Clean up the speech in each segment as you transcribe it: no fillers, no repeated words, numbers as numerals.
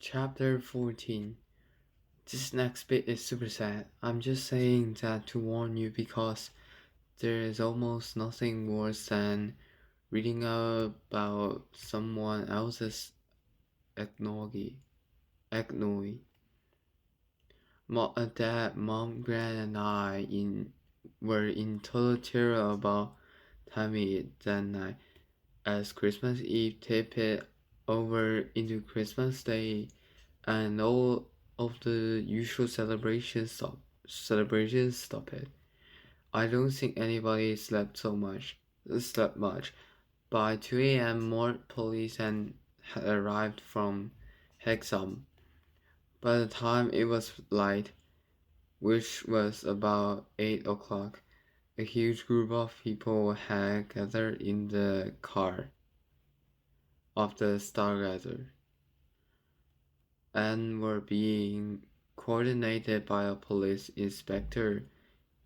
Chapter 14. This next bit is super sad. I'm just saying that to warn you because there is almost nothing worse than reading about someone else's eggnog. Eggnog. Dad, Mom, Gran, and were in total terror about Tammy that night as Christmas Eve tipped over into Christmas Day and all of the usual celebrations stopped. I don't think anybody slept much. By 2 a.m., more police had arrived from Hexham. By the time it was light, which was about 8 o'clock, a huge group of people had gathered in the car of the Stargazer and were being coordinated by a police inspector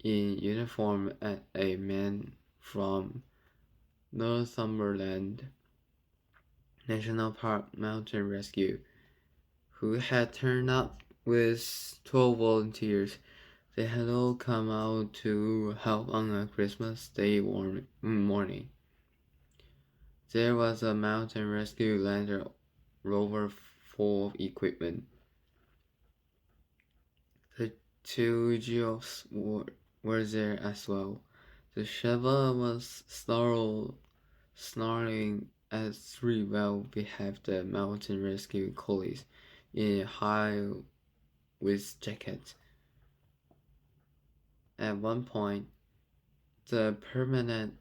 in uniform and a man from Northumberland National Park Mountain Rescue, who had turned up with 12 volunteers. They had all come out to help on a Christmas Day morning. There was a mountain rescue Land Rover full of equipment. The two Geoffs were there as well. The Sheva was snarling at three well-behaved mountain rescue collies in high-vis jackets. At one point, the permanent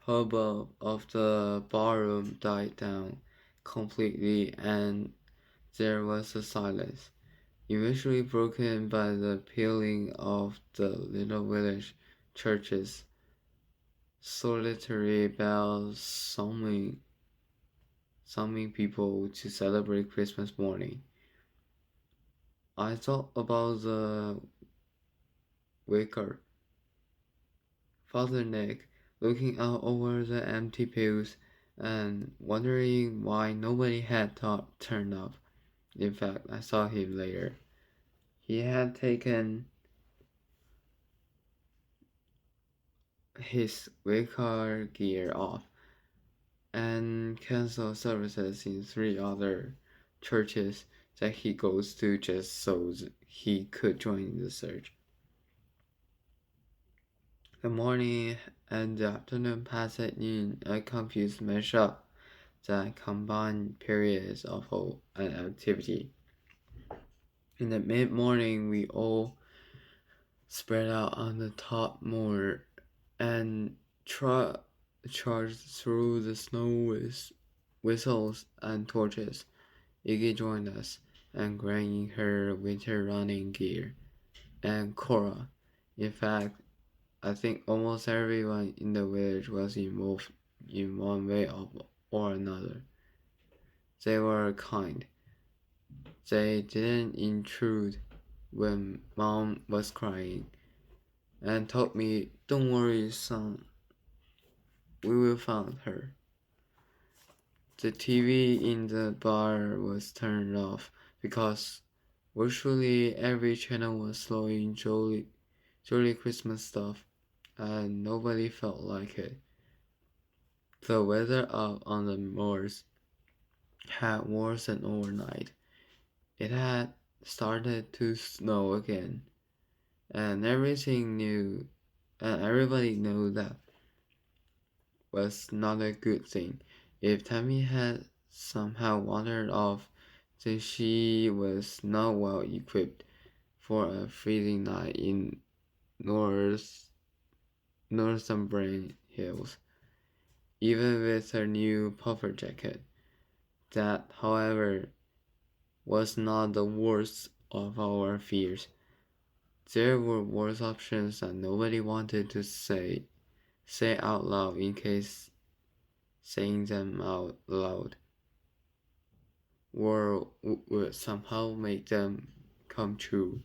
hubbub of the ballroom died down completely and there was a silence, eventually broken by the pealing of the little village church's solitary bells summoning people to celebrate Christmas morning. I thought about the vicar, Father Nick, looking out over the empty pews and wondering why nobody had turned up. In fact, I saw him later. He had taken his vicar gear off and cancelled services in three other churches that he goes to just so he could join the search. The morning and the afternoon passed in a confused mashup that combined periods of hope and activity. In the mid-morning, we all spread out on the top moor and charged through the snow with whistles and torches. Iggy joined us, and Gran in her winter running gear, and Cora. In fact, I think almost everyone in the village was involved in one way or another. They were kind. They didn't intrude when Mom was crying and told me, "Don't worry, son, we will find her." The TV in the bar was turned off because virtually every channel was showing jolly Christmas stuff and nobody felt like it. The weather up on the moors had worsened overnight. It had started to snow again, and everybody knew that was not a good thing. If Tammy had somehow wandered off, then she was not well equipped for a freezing night in Northumberland Hills, even with her new puffer jacket. That, however, was not the worst of our fears. There were worse options that nobody wanted to say out loud in case saying them out loud would somehow make them come true.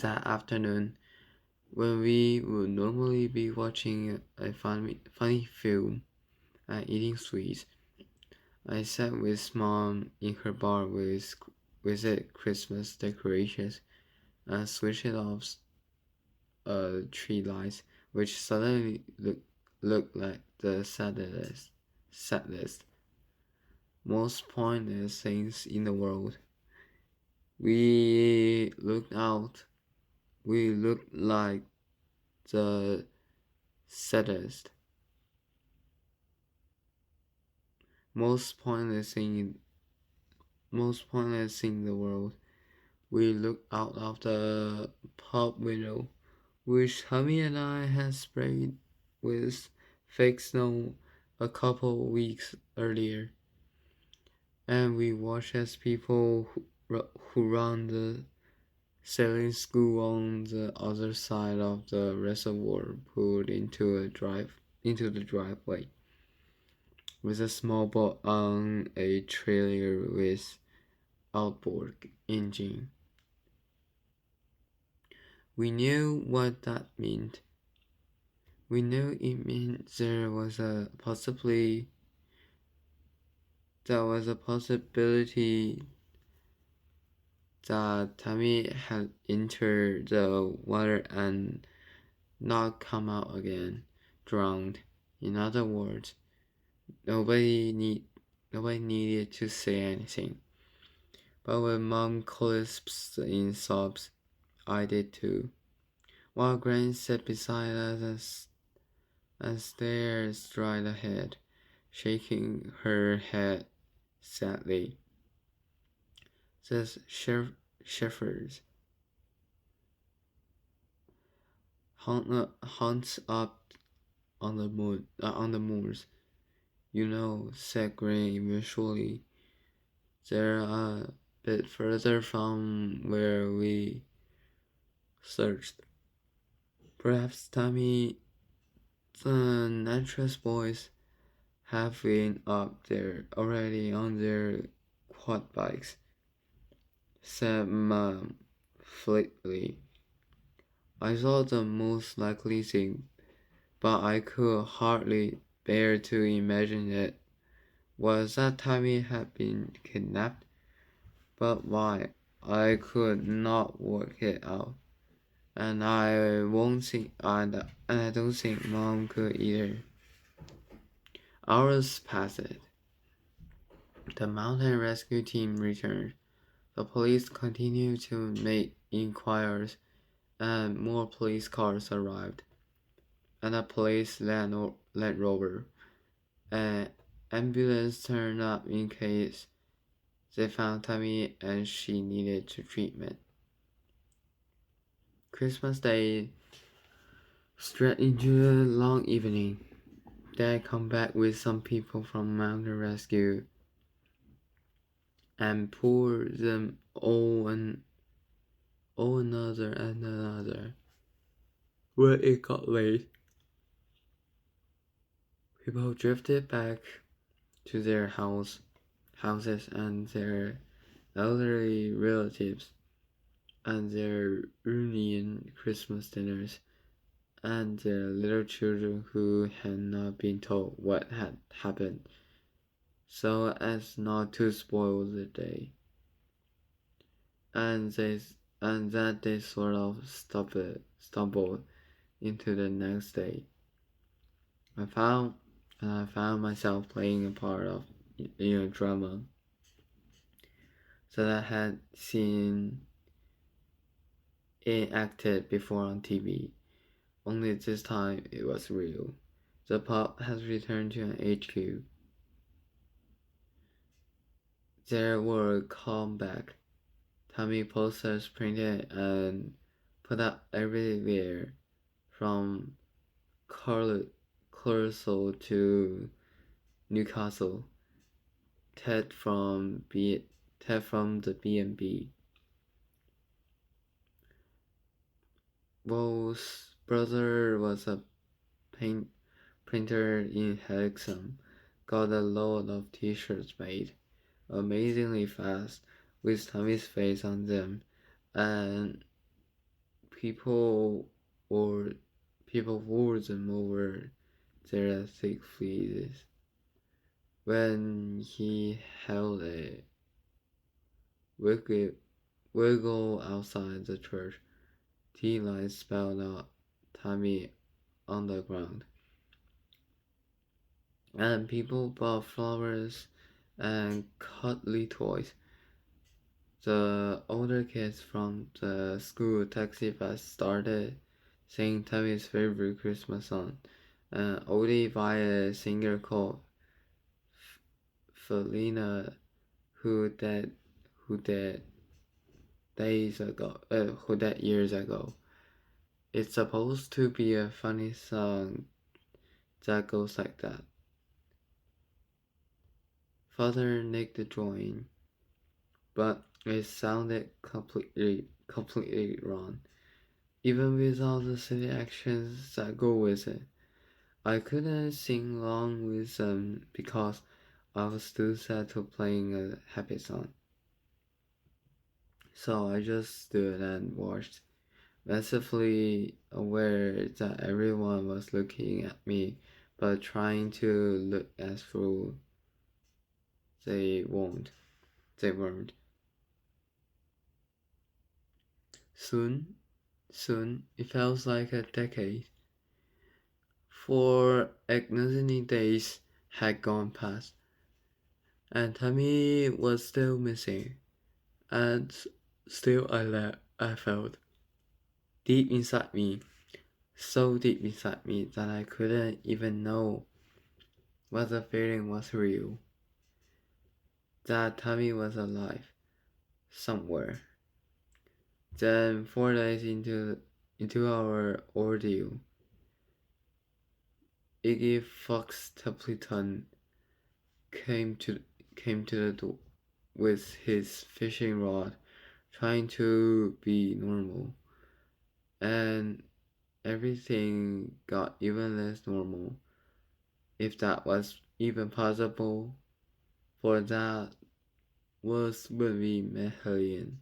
That afternoon, when we would normally be watching a funny film and eating sweets, I sat with mom in her bar with it Christmas decorations and switched off tree lights, which suddenly looked like the saddest, most pointless things in the world. We looked out. We looked like the saddest, most pointless thing, most pointless thing in the world. We looked out of the pub window, which Tommy and I had sprayed with fake snow a couple weeks earlier, and we watched as people who run the sailing school on the other side of the reservoir pulled into the driveway with a small boat on a trailer with outboard engine. We knew what that meant. We knew it meant there was a possibility that Tammy had entered the water and not come out again, drowned. In other words, nobody need nobody needed to say anything. But when Mom collapsed in sobs, I did too. While Granny sat beside us and stared straight ahead, shaking her head sadly. Says shepherds hunts up on the moors. You know, said Granny eventually. They're a bit further from where we searched. Perhaps Tommy, the naturalist boys, have been up there already on their quad bikes, said Mom fleetly. I thought the most likely thing, but I could hardly bear to imagine it, was that Tommy had been kidnapped. But why? I could not work it out. And I don't think Mom could either. Hours passed. The mountain rescue team returned. The police continued to make inquiries, and more police cars arrived, and a police Land Rover. An ambulance turned up in case they found Tammy and she needed treatment. Christmas Day stretched into a long evening. Dad come back with some people from mountain rescue and pour them all another and another. When it got late, people drifted back to their houses and their elderly relatives and their reunion Christmas dinners and their little children who had not been told what had happened so as not to spoil the day. And that they sort of stumbled into the next day. I found myself playing a part of in a drama that I had seen it acted before on TV. Only this time it was real. The pub has returned to an HQ. There were comeback Tommy posters printed and put up everywhere, from Curacao to Newcastle. Ted from the B&B. Wo's brother was a printer in Hexham. Got a load of t-shirts made, amazingly fast, with Tommy's face on them, and people wore people wore them over their thick fleeces. When he held a wiggle, wiggle outside the church, tea lights spelled out Tommy on the ground, and people bought flowers and cuddly toys. The older kids from the school taxi bus started singing Tommy's favorite Christmas song, an oldie by a singer called Felina, who died, who died who died years ago. It's supposed to be a funny song that goes like that. Father nicked the drawing, but it sounded completely wrong, even with all the silly actions that go with it. I couldn't sing along with them because I was too sad to playing a happy song. So I just stood and watched, massively aware that everyone was looking at me, but trying to look as through they won't. They weren't. Soon, it felt like a decade. 4 exhausting days had gone past, and Tommy was still missing. And still I felt deep inside me, so deep inside me that I couldn't even know what the feeling was real. That Tommy was alive somewhere. Then 4 days into our ordeal, Iggy Fox Templeton came to came to the door with his fishing rod, trying to be normal, and everything got even less normal, if that was even possible, for that was when we met Helene,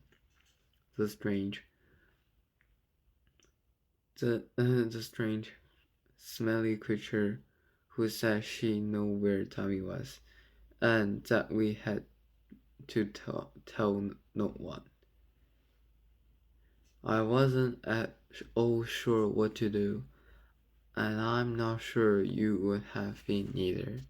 the strange, the strange, smelly creature who said she knew where Tommy was, and that we had to tell no one. I wasn't at all sure what to do, and I'm not sure you would have been either.